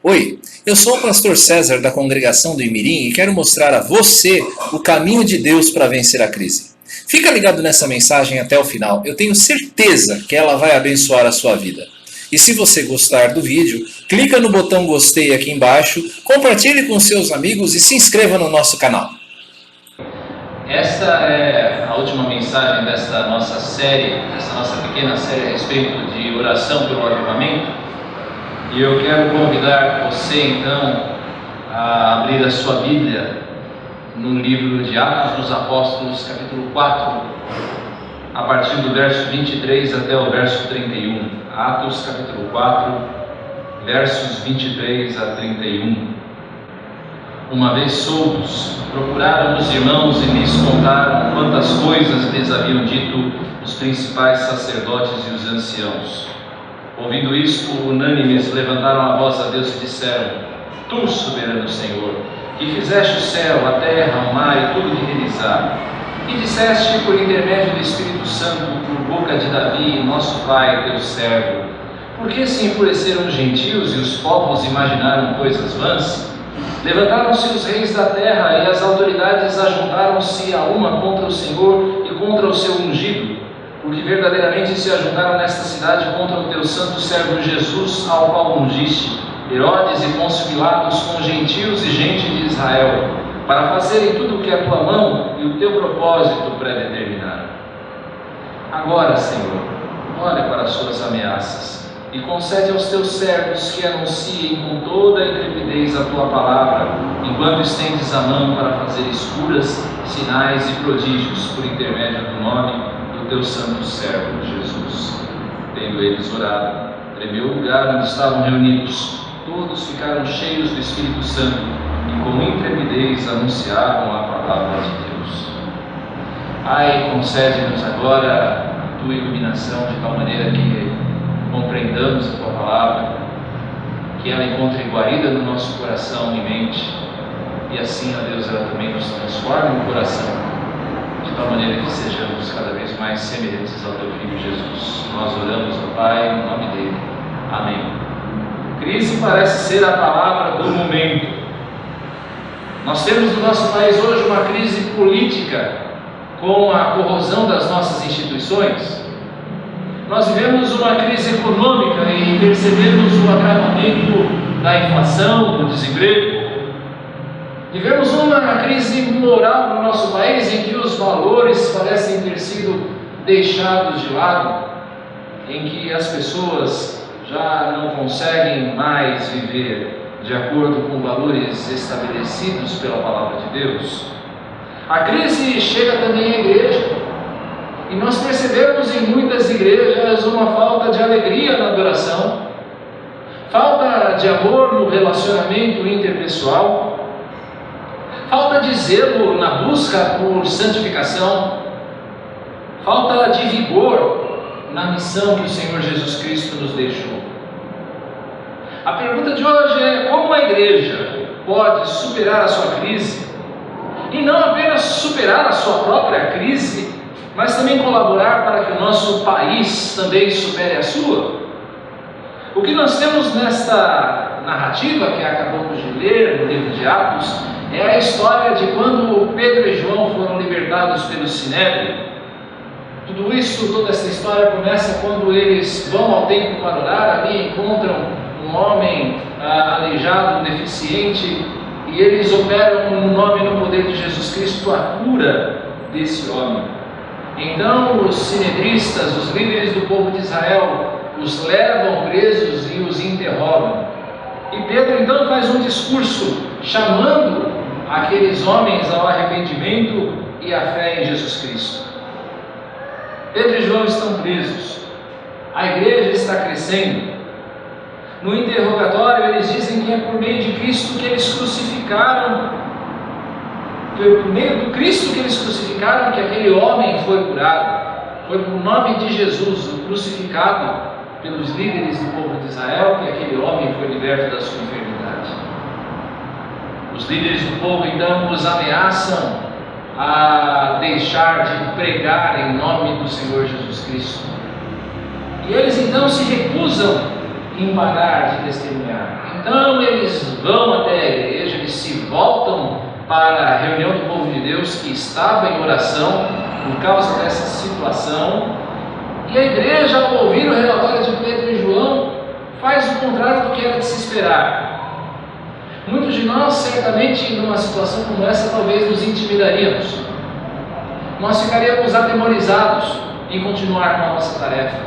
Oi, eu sou o pastor César da congregação do Imirim e quero mostrar a você o caminho de Deus para vencer a crise. Fica ligado nessa mensagem até o final, eu tenho certeza que ela vai abençoar a sua vida. E se você gostar do vídeo, clica no botão gostei aqui embaixo, compartilhe com seus amigos e se inscreva no nosso canal. Esta é a última mensagem desta nossa série, dessa nossa pequena série a respeito de oração pelo avivamento. E eu quero convidar você então a abrir a sua Bíblia no livro de Atos dos Apóstolos, capítulo 4, a partir do verso 23 até o verso 31. Atos capítulo 4, versos 23 a 31. Uma vez soltos, procuraram os irmãos e lhes contaram quantas coisas lhes haviam dito os principais sacerdotes e os anciãos. Ouvindo isto, unânimes levantaram a voz a Deus e disseram: Tu, soberano Senhor, que fizeste o céu, a terra, o mar e tudo que neles há, e disseste por intermédio do Espírito Santo, por boca de Davi, nosso pai, teu servo: por que se enfureceram os gentios e os povos imaginaram coisas vãs? Levantaram-se os reis da terra e as autoridades ajuntaram-se a uma contra o Senhor e contra o seu ungido, porque verdadeiramente se ajuntaram nesta cidade contra o teu santo servo Jesus, ao qual ungiste, Herodes e Pôncio Pilatos, com gentios e gente de Israel, para fazerem tudo o que a tua mão e o teu propósito predeterminaram. Agora, Senhor, olha para as suas ameaças e concede aos teus servos que anunciem com toda a intrepidez a tua palavra, enquanto estendes a mão para fazer curas, sinais e prodígios por intermédio do nome teu santo servo Jesus. Tendo eles orado, tremeu o lugar onde estavam reunidos. Todos ficaram cheios do Espírito Santo e com intrepidez anunciavam a palavra de Deus. Pai, concede-nos agora a tua iluminação de tal maneira que compreendamos a tua palavra, que ela encontre guarida no nosso coração e mente, e assim, ó Deus, ela também nos transforme no coração, de tal maneira que sejamos cada vez mais semelhantes ao teu Filho Jesus. Nós oramos ao Pai, no nome dele. Amém. Crise parece ser a palavra do momento. Nós temos no nosso país hoje uma crise política com a corrosão das nossas instituições. Nós vivemos uma crise econômica e percebemos o agravamento da inflação, do desemprego. Vivemos uma crise moral no nosso país em que os valores parecem ter sido deixados de lado, em que as pessoas já não conseguem mais viver de acordo com valores estabelecidos pela palavra de Deus. A crise chega também à igreja, e nós percebemos em muitas igrejas uma falta de alegria na adoração, falta de amor no relacionamento interpessoal, falta de zelo na busca por santificação, falta de vigor na missão que o Senhor Jesus Cristo nos deixou. A pergunta de hoje é: como a igreja pode superar a sua crise? E não apenas superar a sua própria crise, mas também colaborar para que o nosso país também supere a sua? O que nós temos nesta narrativa que acabamos de ler no livro de Atos é a história de quando Pedro e João foram libertados pelo Sinédrio. Tudo isso, toda essa história começa quando eles vão ao templo para orar, ali encontram um homem aleijado, deficiente, e eles operam no nome e no poder de Jesus Cristo a cura desse homem. Então os sinedristas, os líderes do povo de Israel, os levam presos e os interrogam. E Pedro então faz um discurso chamando aqueles homens ao arrependimento e à fé em Jesus Cristo. Pedro e João estão presos, a igreja está crescendo. No interrogatório eles dizem que é por meio de Cristo que eles crucificaram, por meio do Cristo que eles crucificaram, que aquele homem foi curado. Foi por nome de Jesus, o crucificado pelos líderes do povo de Israel, que aquele homem foi liberto da sua enfermidade. Os líderes do povo então os ameaçam a deixar de pregar em nome do Senhor Jesus Cristo. E eles então se recusam em parar de testemunhar. Então eles vão até a igreja, eles se voltam para a reunião do povo de Deus que estava em oração por causa dessa situação. E a igreja, ao ouvir o relatório de Pedro e João, faz o contrário do que era de se esperar. Muitos de nós, certamente, numa situação como essa, talvez nos intimidaríamos. Nós ficaríamos atemorizados em continuar com a nossa tarefa.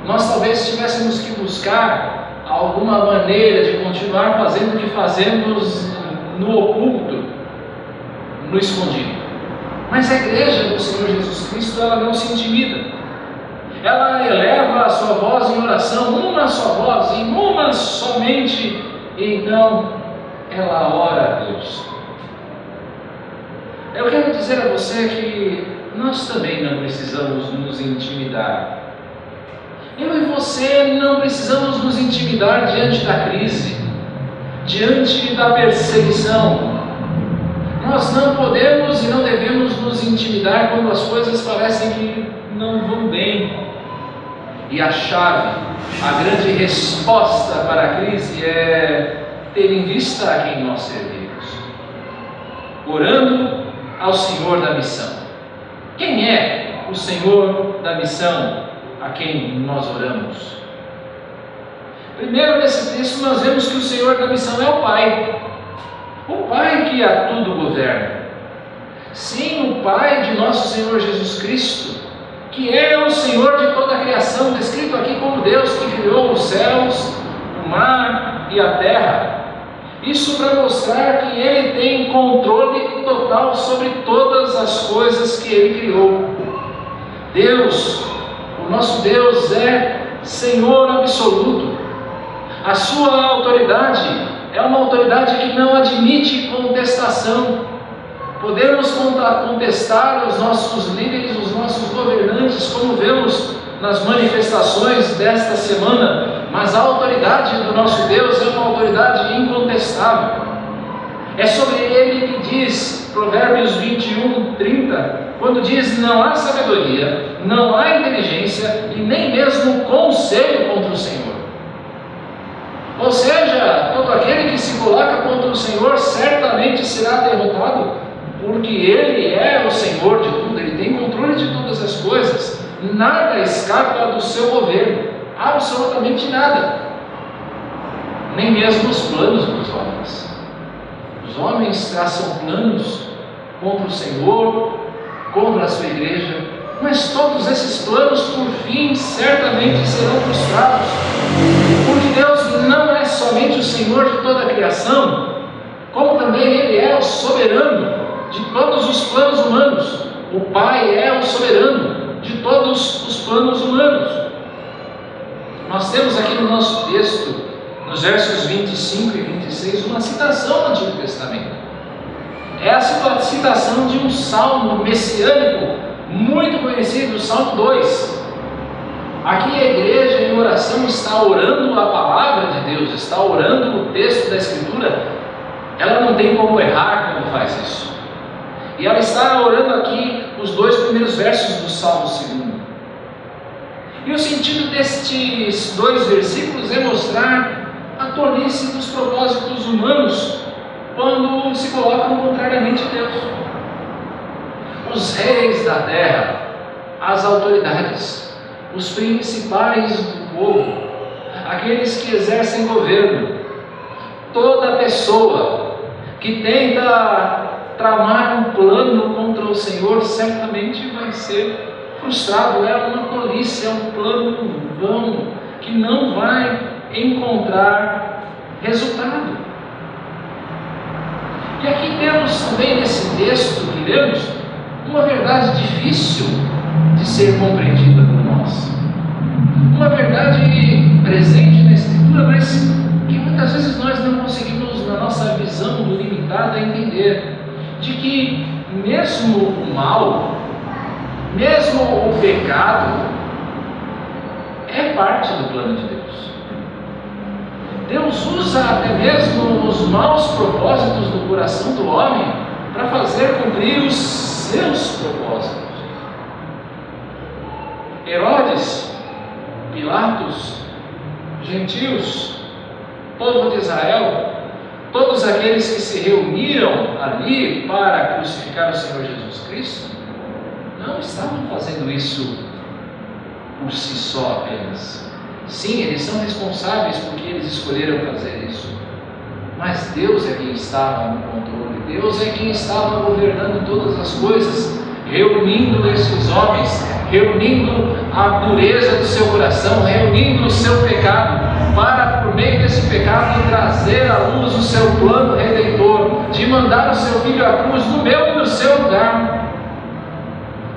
Nós talvez tivéssemos que buscar alguma maneira de continuar fazendo o que fazemos no oculto, no escondido. Mas a igreja do Senhor Jesus Cristo, ela não se intimida. Ela eleva a sua voz em oração, uma só voz, em uma somente, e então ela ora a Deus. Eu quero dizer a você que nós também não precisamos nos intimidar. Eu e você não precisamos nos intimidar diante da crise, diante da perseguição. Nós não podemos e não devemos nos intimidar quando as coisas parecem que não vão bem. E a chave, a grande resposta para a crise é ter em vista a quem nós servimos, orando ao Senhor da missão. Quem é o Senhor da missão a quem nós oramos? Primeiro, nesse texto, nós vemos que o Senhor da missão é o Pai que a tudo governa. Sim, o Pai de nosso Senhor Jesus Cristo, que é o Senhor de toda a criação, descrito aqui como Deus que criou os céus, o mar e a terra. Isso para mostrar que Ele tem controle total sobre todas as coisas que Ele criou. Deus, o nosso Deus, é Senhor absoluto. A sua autoridade é uma autoridade que não admite contestação. Podemos contestar os nossos líderes, os nossos governantes, como vemos nas manifestações desta semana, mas a autoridade do nosso Deus é uma autoridade incontestável. É sobre Ele que diz Provérbios 21:30, quando diz: não há sabedoria, não há inteligência e nem mesmo conselho contra o Senhor. Ou seja, todo aquele que se coloca contra o Senhor certamente será derrotado, porque Ele é o Senhor de tudo, Ele tem controle de todas as coisas, nada escapa do seu governo, absolutamente nada, nem mesmo os planos dos homens. Os homens traçam planos contra o Senhor, contra a sua igreja, mas todos esses planos, por fim, certamente serão frustrados, porque Deus não é somente o Senhor de toda a criação, como também Ele é o soberano de todos os planos humanos. O Pai é o soberano de todos os planos humanos. Nós temos aqui no nosso texto, nos versos 25 e 26, uma citação do Antigo Testamento. É a citação de um salmo messiânico muito conhecido, o Salmo 2. Aqui a igreja em oração está orando a palavra de Deus, está orando o texto da Escritura. Ela não tem como errar quando faz isso. E ela está orando aqui os 2 primeiros versos do Salmo 2. E o sentido destes 2 versículos é mostrar a tolice dos propósitos humanos quando se colocam contrariamente a Deus. Os reis da terra, as autoridades, os principais do povo, aqueles que exercem governo, toda pessoa que tenta tramar um plano contra o Senhor certamente vai ser frustrado. É uma tolice, é um plano vão que não vai encontrar resultado. E aqui temos também nesse texto que lemos uma verdade difícil de ser compreendida por nós, uma verdade presente na Escritura, mas que muitas vezes nós não conseguimos, na nossa visão limitada, entender, de que mesmo o mal, mesmo o pecado, é parte do plano de Deus. Deus usa até mesmo os maus propósitos do coração do homem para fazer cumprir os seus propósitos. Herodes, Pilatos, Pilatos, gentios, povo de Israel, todos aqueles que se reuniram ali para crucificar o Senhor Jesus Cristo, não estavam fazendo isso por si só apenas. Sim, eles são responsáveis porque eles escolheram fazer isso. Mas Deus é quem estava no controle, Deus é quem estava governando todas as coisas, reunindo esses homens, reunindo a pureza do seu coração, reunindo o seu pecado, para por meio desse pecado trazer à luz o seu plano redentor, de mandar o seu Filho à cruz no meu e no seu lugar.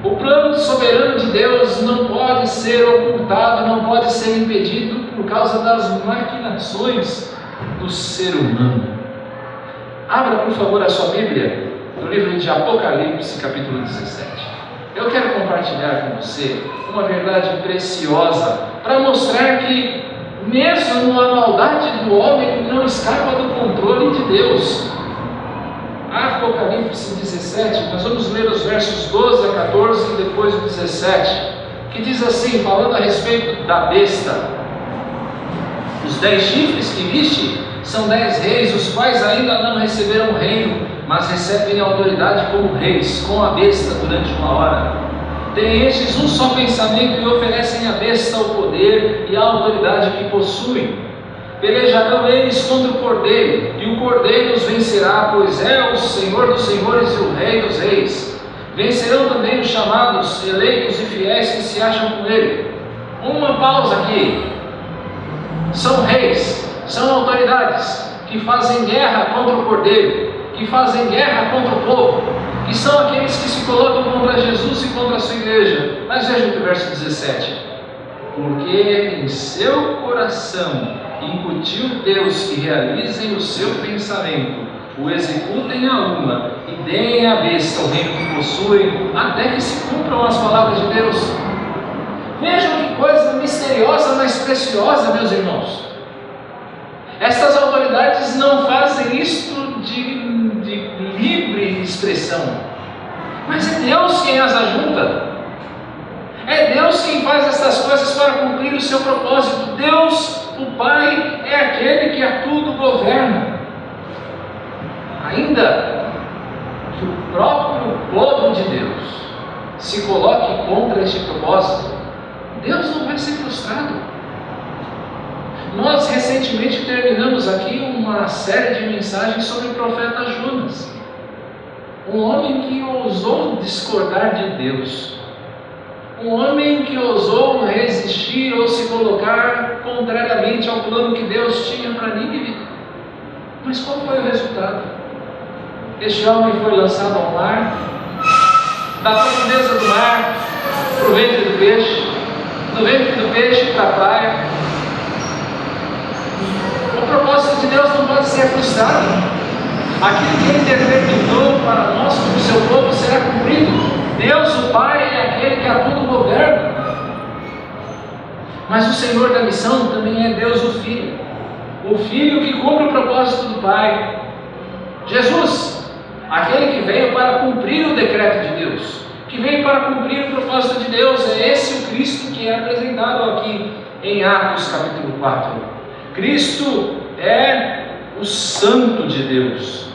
O plano soberano de Deus não pode ser ocultado, não pode ser impedido por causa das maquinações do ser humano. Abra, por favor, a sua Bíblia no livro de Apocalipse, capítulo 17. Eu quero compartilhar com você uma verdade preciosa para mostrar que mesmo a maldade do homem não escapa do controle de Deus. Apocalipse 17, nós vamos ler os versos 12 a 14 e depois o 17, que diz assim, falando a respeito da besta: os 10 chifres que viste são 10 reis, os quais ainda não receberam o reino, mas recebem autoridade como reis, com a besta durante 1 hora. Têm estes um só pensamento e oferecem à besta o poder e a autoridade que possuem. Pelejarão eles contra o Cordeiro, e o Cordeiro os vencerá, pois é o Senhor dos senhores e o Rei dos reis. Vencerão também os chamados, eleitos e fiéis que se acham com ele. Uma pausa aqui. São reis, são autoridades que fazem guerra contra o Cordeiro, que fazem guerra contra o povo, que são aqueles que se colocam contra Jesus e contra a sua igreja. Mas veja o verso 17: porque em seu coração incutiu Deus que realizem o seu pensamento, o executem a uma e deem à besta o reino que possuem, até que se cumpram as palavras de Deus. Vejam que coisa misteriosa, mas preciosa, meus irmãos. Estas autoridades não fazem isto de livre expressão, mas é Deus quem as ajunta. É Deus quem faz essas coisas para cumprir o seu propósito. Deus, o Pai, é aquele que a tudo governa. Ainda que o próprio povo de Deus se coloque contra este propósito, Deus não vai ser frustrado. Nós recentemente terminamos aqui uma série de mensagens sobre o profeta Jonas, um homem que ousou discordar de Deus, um homem que ousou resistir ou se colocar contrariamente ao plano que Deus tinha para Nínive. Mas qual foi o resultado? Este homem foi lançado ao mar, da profundeza do mar para o ventre do peixe, do ventre do peixe para a praia. O propósito de Deus não pode ser frustrado. Aquilo que Ele determinou para nós como seu povo será cumprido. Deus, o Pai, é aquele que a tudo governa. Mas o Senhor da missão também é Deus, o Filho que cumpre o propósito do Pai. Jesus, aquele que veio para cumprir o decreto de Deus, que veio para cumprir o propósito de Deus. É esse o Cristo que é apresentado aqui em Atos capítulo 4. Cristo é o Santo de Deus.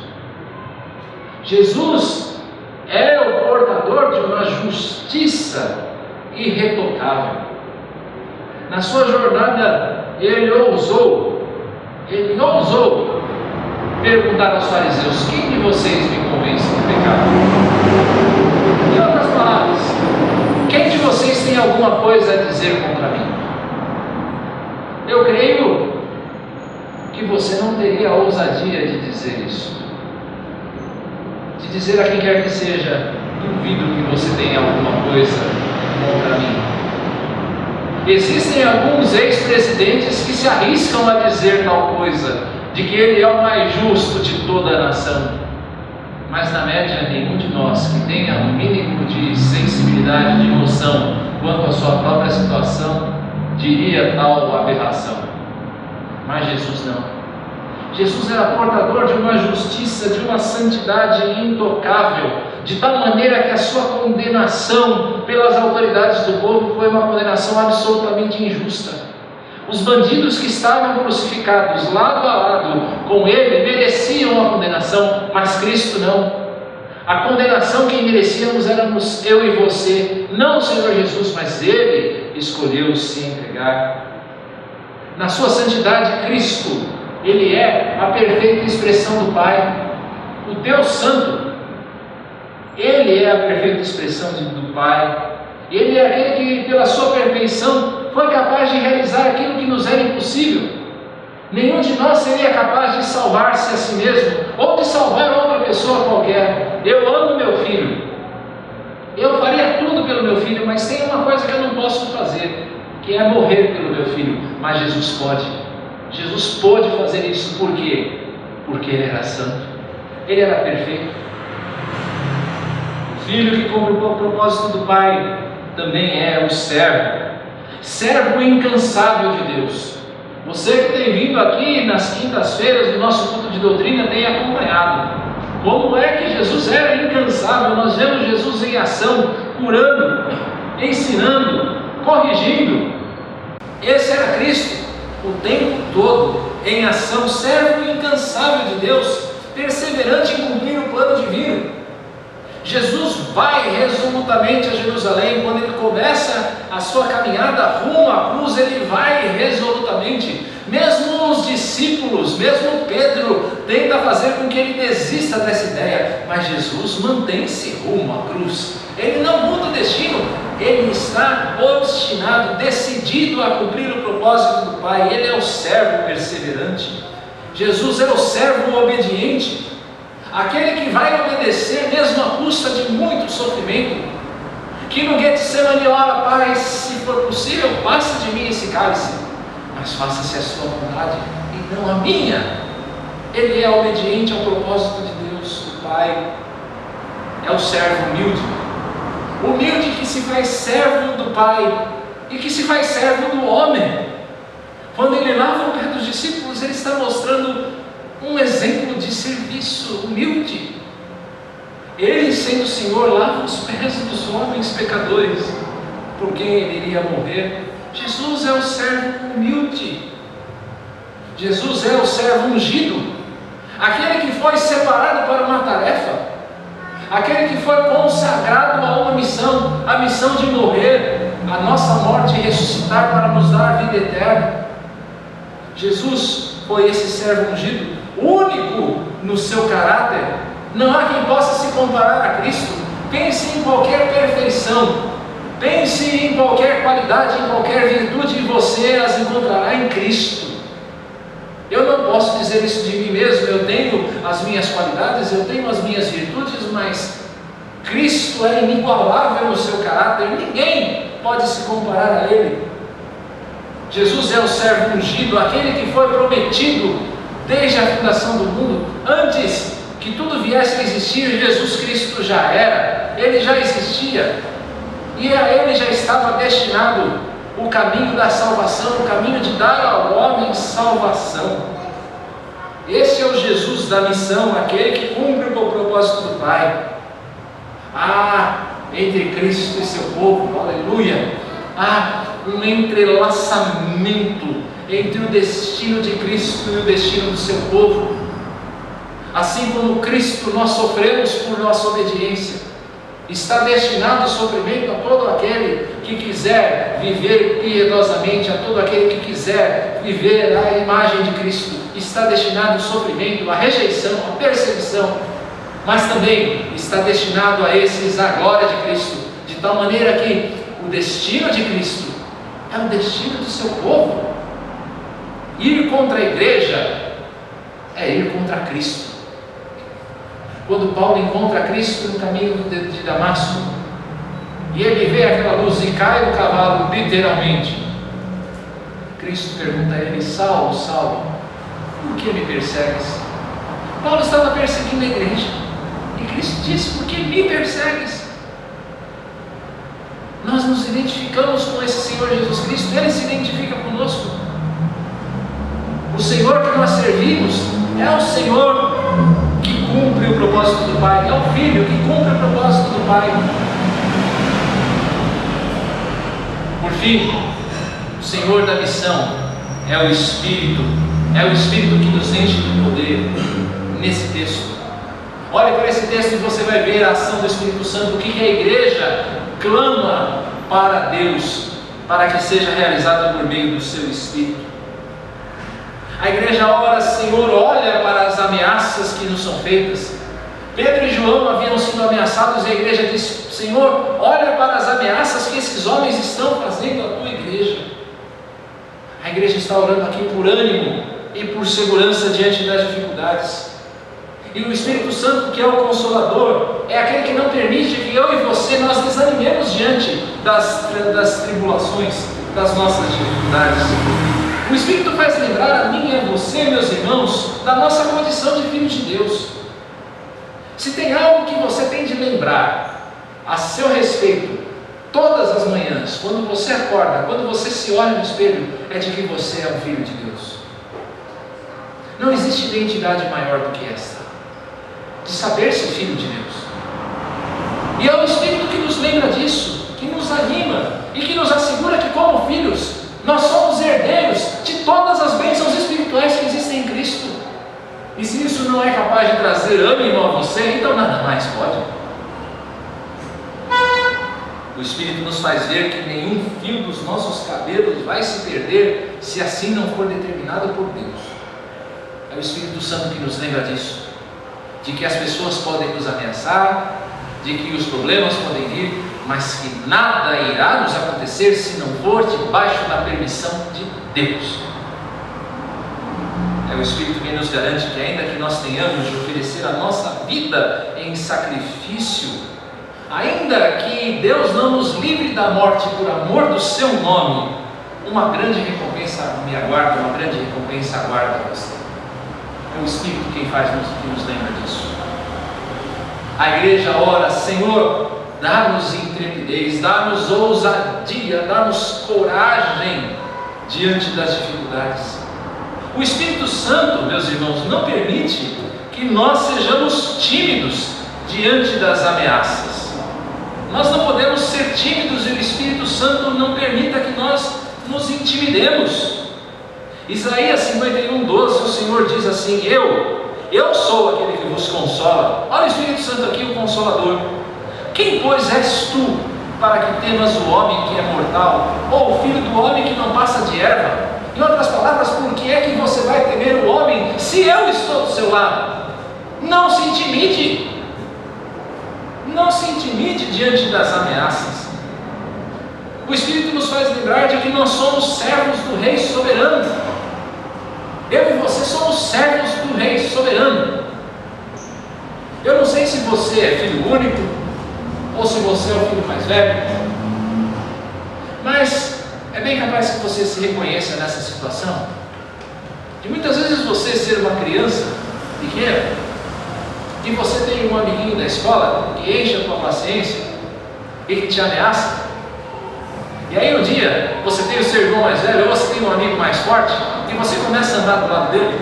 Jesus é o portador de uma justiça irretocável. Na sua jornada, ele ousou perguntar aos fariseus: quem de vocês me convence do pecado? Em outras palavras, quem de vocês tem alguma coisa a dizer contra mim? Eu creio que você não teria a ousadia de dizer isso, de dizer a quem quer que seja: duvido que você tenha alguma coisa contra mim. Existem alguns ex-presidentes que se arriscam a dizer tal coisa, de que ele é o mais justo de toda a nação. Mas na média, nenhum de nós que tenha um mínimo de sensibilidade, de emoção quanto à sua própria situação, diria tal aberração. Mas Jesus não. Jesus era portador de uma justiça, de uma santidade intocável, de tal maneira que a sua condenação pelas autoridades do povo foi uma condenação absolutamente injusta. Os bandidos que estavam crucificados lado a lado com ele mereciam a condenação, mas Cristo não. A condenação que merecíamos éramos eu e você, não o Senhor Jesus, mas Ele escolheu se entregar. Na sua santidade, Cristo, Ele é a perfeita expressão do Pai, o Deus Santo. Ele é a perfeita expressão do Pai. Ele é aquele que, pela sua perfeição, foi capaz de realizar aquilo que nos era impossível. Nenhum de nós seria capaz de salvar-se a si mesmo, ou de salvar outra pessoa qualquer. Eu amo meu filho, eu faria tudo pelo meu filho, mas tem uma coisa que eu não posso fazer, que é morrer pelo meu filho. Mas Jesus pode. Jesus pôde fazer isso. Por quê? Porque Ele era santo, Ele era perfeito. O filho que cumpre o propósito do Pai também é o servo incansável de Deus. Você que tem vindo aqui nas quintas-feiras do nosso culto de doutrina tem acompanhado como é que Jesus era incansável. Nós vemos Jesus em ação, curando, ensinando, corrigindo. Esse era Cristo o tempo todo em ação, servo incansável de Deus, perseverante em cumprir o plano divino. Jesus vai resolutamente a Jerusalém. Quando ele começa a sua caminhada rumo à cruz, ele vai resolutamente. Mesmo os discípulos, mesmo Pedro, tenta fazer com que ele desista dessa ideia, mas Jesus mantém-se rumo à cruz. Ele não muda o destino, ele está obstinado, decidido a cumprir o propósito do Pai. Ele é o servo perseverante. Jesus é o servo obediente, aquele que vai obedecer mesmo à custa de muito sofrimento, que no Getsemane ora: Pai, se for possível, passa de mim esse cálice, mas faça-se a sua vontade e não a minha. Ele é obediente ao propósito de Deus, o Pai. É o servo humilde que se faz servo do Pai e que se faz servo do homem. Quando ele lava o pé dos discípulos, ele está mostrando um exemplo de serviço humilde. Ele, sendo o Senhor, lava os pés dos homens pecadores por quem ele iria morrer. Jesus é o servo humilde. Jesus é o servo ungido, aquele que foi separado para uma tarefa, aquele que foi consagrado a uma missão, a missão de morrer a nossa morte e ressuscitar para nos dar vida eterna. Jesus foi esse servo ungido, único no seu caráter. Não há quem possa se comparar a Cristo. Pense em qualquer perfeição, pense em qualquer qualidade, em qualquer virtude, e você as encontrará em Cristo. Eu não posso dizer isso de mim mesmo. Eu tenho as minhas qualidades, eu tenho as minhas virtudes, mas Cristo é inigualável no seu caráter. Ninguém pode se comparar a Ele. Jesus é o servo ungido, aquele que foi prometido desde a fundação do mundo. Antes que tudo viesse a existir, Jesus Cristo já era, Ele já existia, e a Ele já estava destinado o caminho da salvação, o caminho de dar ao homem salvação. Esse é o Jesus da missão, aquele que cumpre o propósito do Pai. Entre Cristo e seu povo, aleluia, há um entrelaçamento entre o destino de Cristo e o destino do seu povo. Assim como Cristo nós sofremos por nossa obediência, está destinado o sofrimento a todo aquele que quiser viver piedosamente, a todo aquele que quiser viver a imagem de Cristo. Está destinado o sofrimento, a rejeição, a perseguição, mas também está destinado a esses a glória de Cristo, de tal maneira que o destino de Cristo é o destino do seu povo. Ir contra a igreja é ir contra Cristo. Quando Paulo encontra Cristo no caminho de Damasco, e ele vê aquela luz e cai do cavalo, literalmente, Cristo pergunta a ele: Saulo, Saulo, por que me persegues? Paulo estava perseguindo a igreja, e Cristo disse: por que me persegues? Nós nos identificamos com esse Senhor Jesus Cristo, Ele se identifica conosco. O Senhor que nós servimos é o Senhor que cumpre o propósito do Pai, é o Filho que cumpre o propósito do Pai. Por fim, o Senhor da missão é o Espírito que nos enche de poder nesse texto. Olhe para esse texto e você vai ver a ação do Espírito Santo, o que a igreja clama para Deus, para que seja realizado por meio do seu Espírito. A igreja ora: Senhor, olha para as ameaças que nos são feitas. Pedro e João haviam sido ameaçados e a igreja disse: Senhor, olha para as ameaças que esses homens estão fazendo à tua igreja. A igreja está orando aqui por ânimo e por segurança diante das dificuldades. E o Espírito Santo, que é o Consolador, é aquele que não permite que eu e você nós desanimemos diante das tribulações, das nossas dificuldades. O Espírito faz lembrar a mim e a você, meus irmãos, da nossa condição de filhos de Deus. Se tem algo que você tem de lembrar a seu respeito todas as manhãs, quando você acorda, quando você se olha no espelho, é de que você é um filho de Deus. Não existe identidade maior do que esta, de saber-se filho de Deus. E é o Espírito que nos lembra disso, que nos anima e que nos assegura que, como filhos, nós somos herdeiros de todas as bênçãos espirituais que existem em Cristo. E se isso não é capaz de trazer ânimo a você, então nada mais pode. O Espírito nos faz ver que nenhum fio dos nossos cabelos vai se perder se assim não for determinado por Deus. É o Espírito Santo que nos lembra disso, de que as pessoas podem nos ameaçar, de que os problemas podem vir, mas que nada irá nos acontecer se não for debaixo da permissão de Deus. É o Espírito que nos garante que, ainda que nós tenhamos de oferecer a nossa vida em sacrifício, ainda que Deus não nos livre da morte por amor do seu nome, uma grande recompensa me aguarda, uma grande recompensa aguarda você. É o Espírito quem nos lembra disso. A igreja ora: Senhor, dá-nos intrepidez, dá-nos ousadia, dá-nos coragem diante das dificuldades. O Espírito Santo, meus irmãos, não permite que nós sejamos tímidos diante das ameaças. Nós não podemos ser tímidos e o Espírito Santo não permita que nós nos intimidemos. Isaías 51:12, o Senhor diz assim: Eu sou aquele que vos consola. Olha o Espírito Santo aqui, o Consolador. Quem, pois, és tu para que temas o homem que é mortal, ou o filho do homem que não passa de erva? Em outras palavras, por que é que você vai temer o homem se eu estou do seu lado? Não se intimide. Não se intimide diante das ameaças. O Espírito nos faz lembrar de que nós somos servos do Rei soberano. Eu e você somos servos do Rei soberano. Eu não sei se você é filho único ou se você é o filho mais velho, mas é bem capaz que você se reconheça nessa situação, de muitas vezes você ser uma criança pequena e você tem um amiguinho da escola que enche a tua paciência e que te ameaça. E aí um dia você tem o seu irmão mais velho ou você tem um amigo mais forte e você começa a andar do lado dele.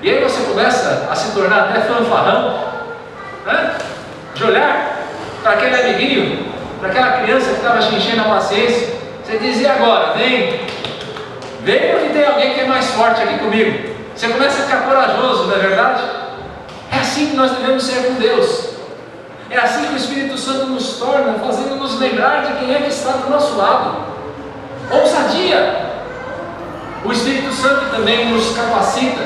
E aí você começa a se tornar até fanfarrão, né? De olhar para aquele amiguinho, para aquela criança que estava te enchendo a paciência. Você diz: e agora? Vem porque tem alguém que é mais forte aqui comigo. Você começa a ficar corajoso, não é verdade? É assim que nós devemos ser com Deus. É assim que o Espírito Santo nos torna, fazendo-nos lembrar de quem é que está do nosso lado. Ousadia. O Espírito Santo também nos capacita.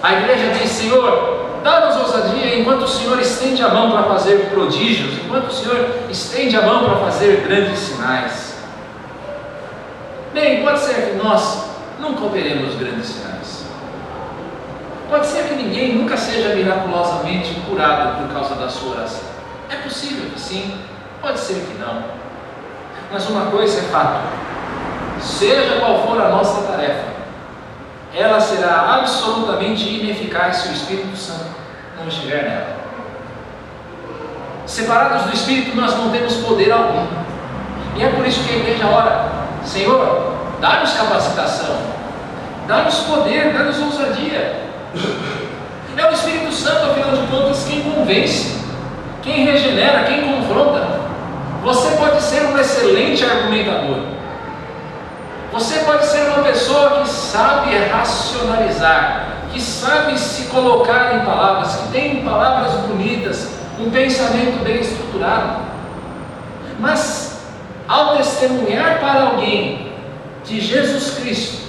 A igreja diz: Senhor, dá-nos ousadia enquanto o Senhor estende a mão para fazer prodígios, enquanto o Senhor estende a mão para fazer grandes sinais. Bem, pode ser que nós nunca operemos grandes sinais. Pode ser que ninguém nunca seja miraculosamente curado por causa da sua oração. É possível que sim, pode ser que não. Mas uma coisa é fato: seja qual for a nossa tarefa, ela será absolutamente ineficaz se o Espírito Santo não estiver nela. Separados do Espírito, nós não temos poder algum. E é por isso que a igreja ora: Senhor, dá-nos capacitação, dá-nos poder, dá-nos ousadia. É o Espírito Santo, afinal de contas, quem convence, quem regenera, quem confronta. Você pode ser um excelente argumentador, Você pode ser uma pessoa que sabe racionalizar, que sabe se colocar em palavras, que tem palavras bonitas, um pensamento bem estruturado. Mas ao testemunhar para alguém de Jesus Cristo,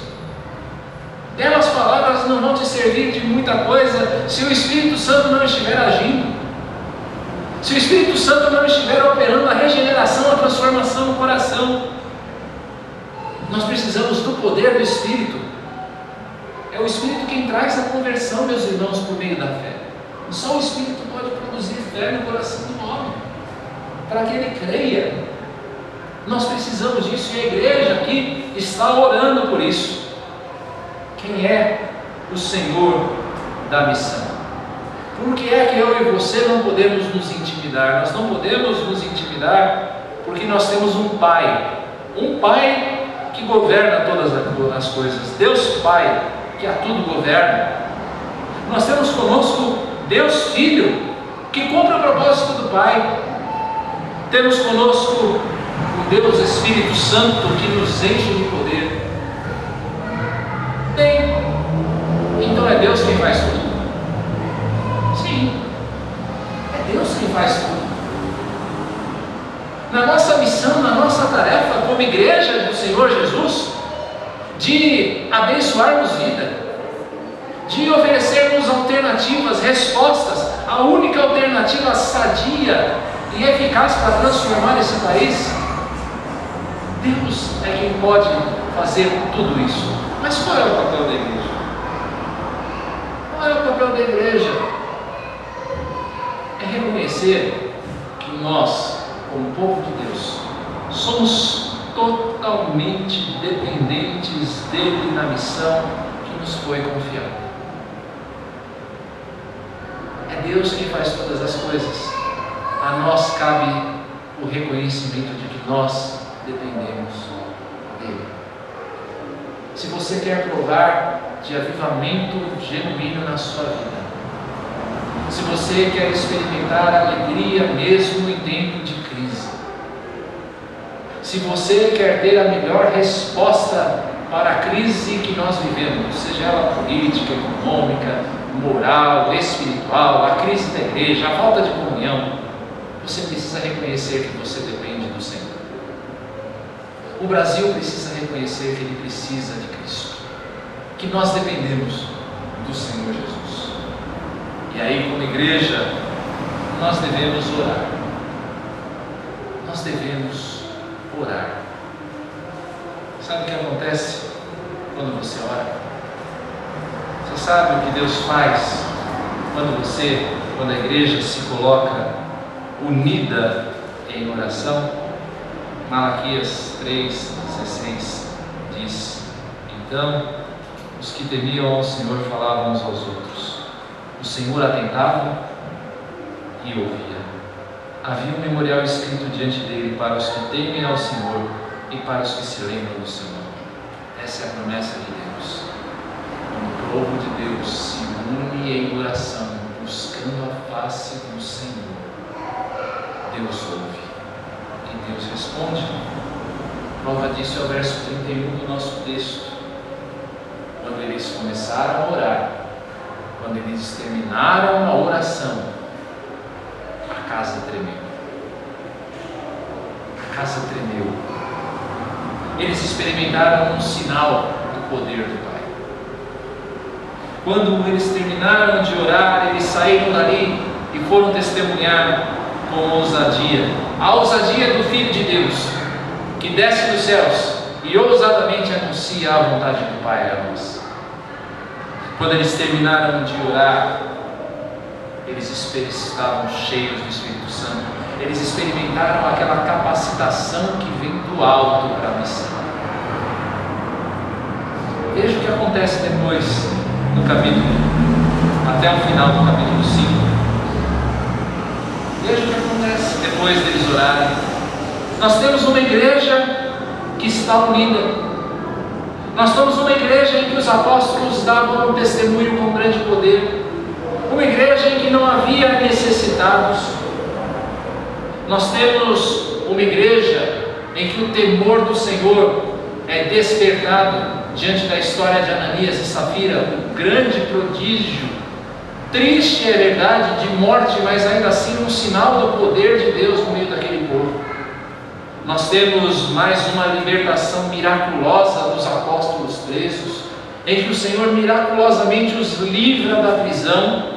belas palavras não vão te servir de muita coisa se o Espírito Santo não estiver agindo, se o Espírito Santo não estiver operando a regeneração, a transformação no coração. Nós precisamos do poder do Espírito. É o Espírito quem traz a conversão, meus irmãos, por meio da fé. E só o Espírito pode produzir fé no coração do homem, para que ele creia. Nós precisamos disso e a igreja aqui está orando por isso. Quem é o Senhor da missão? Por que é que eu e você não podemos nos intimidar? Nós não podemos nos intimidar porque nós temos um Pai que governa todas as coisas, Deus Pai, que a tudo governa. Nós temos conosco Deus Filho, que cumpre o propósito do Pai. Temos conosco o Deus Espírito Santo, que nos enche de poder. Bem, então é Deus quem faz tudo? Sim, é Deus quem faz tudo. Na nossa missão, na nossa tarefa como igreja do Senhor Jesus, de abençoarmos vida, de oferecermos alternativas, respostas, a única alternativa sadia e eficaz para transformar esse país, Deus é quem pode fazer tudo isso. Mas qual é o papel da igreja? Qual é o papel da igreja? É reconhecer que nós, como povo de Deus, somos totalmente dependentes dele na missão que nos foi confiada. É Deus quem faz todas as coisas. A nós cabe o reconhecimento de que nós dependemos dele. Se você quer provar de avivamento genuíno na sua vida, se você quer experimentar alegria mesmo em tempo de crise, se você quer ter a melhor resposta para a crise que nós vivemos, seja ela política, econômica, moral, espiritual, a crise da igreja, a falta de comunhão, você precisa reconhecer que você depende do Senhor. O Brasil precisa reconhecer que ele precisa de Cristo, que nós dependemos do Senhor Jesus. E aí, como igreja, nós devemos orar. Nós devemos orar. Sabe o que acontece quando você ora? Você sabe o que Deus faz quando a igreja se coloca unida em oração? Malaquias 3,16 diz: então os que temiam ao Senhor falavam uns aos outros, o Senhor atentava e ouvia. Havia um memorial escrito diante dele para os que temem ao Senhor e para os que se lembram do Senhor. Essa é a promessa de Deus. Quando o povo de Deus se une em oração, buscando a face do Senhor, Deus ouve e Deus responde. Prova disso é o verso 31 do nosso texto. Quando eles começaram a orar, quando eles terminaram a oração, a casa tremeu. A casa tremeu. Eles experimentaram um sinal do poder do Pai. Quando eles terminaram de orar, eles saíram dali e foram testemunhar com ousadia, a ousadia do Filho de Deus, que desce dos céus e ousadamente anuncia a vontade do Pai a nós. Quando eles terminaram de orar, eles estavam cheios do Espírito Santo. Eles experimentaram aquela capacitação que vem do alto para a missão. Veja o que acontece depois no capítulo, até o final do capítulo 5. Veja o que acontece depois deles orarem. Nós temos uma igreja que está unida. Nós temos uma igreja em que os apóstolos davam um testemunho com grande poder. Uma igreja em que não havia necessitados. Nós temos uma igreja em que o temor do Senhor é despertado diante da história de Ananias e Safira, o grande prodígio, triste é verdade, de morte, mas ainda assim um sinal do poder de Deus no meio daquele povo. Nós temos mais uma libertação miraculosa dos apóstolos presos, em que o Senhor miraculosamente os livra da prisão.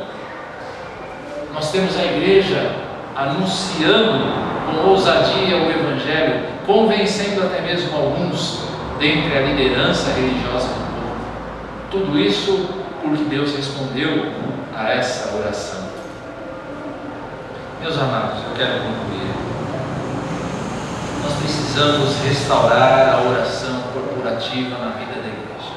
Nós temos a igreja anunciando com ousadia o Evangelho, convencendo até mesmo alguns dentre a liderança religiosa do povo. Tudo isso porque Deus respondeu a essa oração. Meus amados, eu quero concluir. Nós precisamos restaurar a oração corporativa na vida da igreja.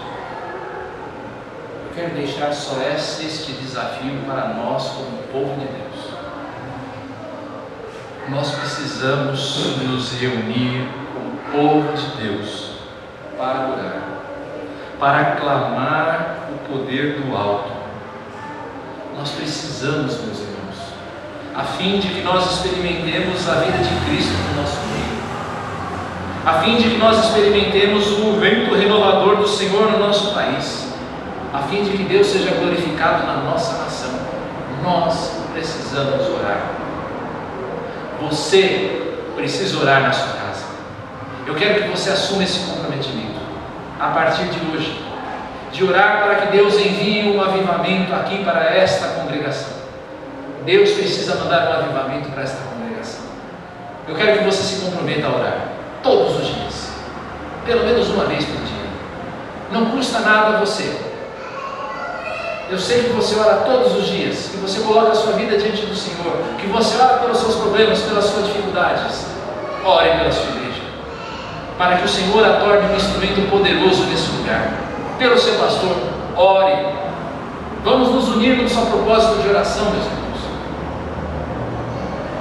Eu quero deixar só este desafio para nós como povo de Deus. Nós precisamos nos reunir como povo de Deus para orar, para clamar o poder do alto. Nós precisamos, meus irmãos, a fim de que nós experimentemos a vida de Cristo no nosso meio, a fim de que nós experimentemos o vento renovador do Senhor no nosso país, a fim de que Deus seja glorificado na nossa nação. Nós precisamos orar. Você precisa orar na sua casa. Eu quero que você assuma esse comprometimento, a partir de hoje, de orar para que Deus envie um avivamento aqui para esta congregação. Deus precisa mandar um avivamento para esta congregação. Eu quero que você se comprometa a orar, todos os dias, pelo menos uma vez por dia. Não custa nada a você. Eu sei que você ora todos os dias, que você coloca a sua vida diante do Senhor, que você ora pelos seus problemas, pelas suas dificuldades. Ore pela sua igreja, para que o Senhor a torne um instrumento poderoso nesse lugar. Pelo seu pastor, ore. Vamos nos unir no seu propósito de oração, meus irmãos.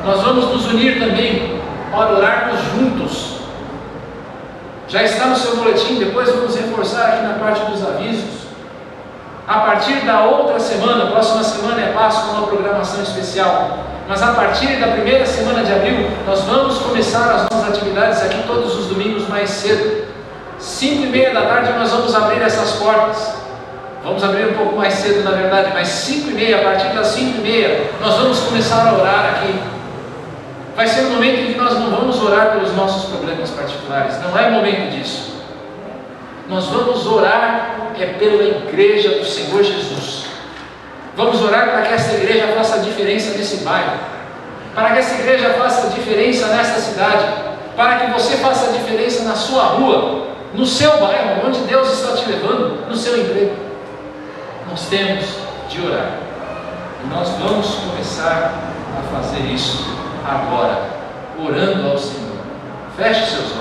Nós vamos nos unir também para orarmos juntos. Já está no seu boletim, depois vamos reforçar aqui na parte dos avisos. A partir da outra semana, a próxima semana é Páscoa, uma programação especial. Mas a partir da primeira semana de abril, nós vamos começar as nossas atividades aqui todos os domingos mais cedo. 5:30 da tarde nós vamos abrir essas portas. Vamos abrir um pouco mais cedo, na verdade, mas 5:30, a partir das 5:30, nós vamos começar a orar aqui. Vai ser um momento em que nós não vamos orar pelos nossos problemas particulares, não é momento disso. Nós vamos orar pela igreja do Senhor Jesus. Vamos orar para que essa igreja faça a diferença nesse bairro, para que essa igreja faça a diferença nessa cidade, para que você faça a diferença na sua rua, no seu bairro, onde Deus está te levando, no seu emprego. Nós temos de orar. E nós vamos começar a fazer isso agora, orando ao Senhor. Feche seus olhos.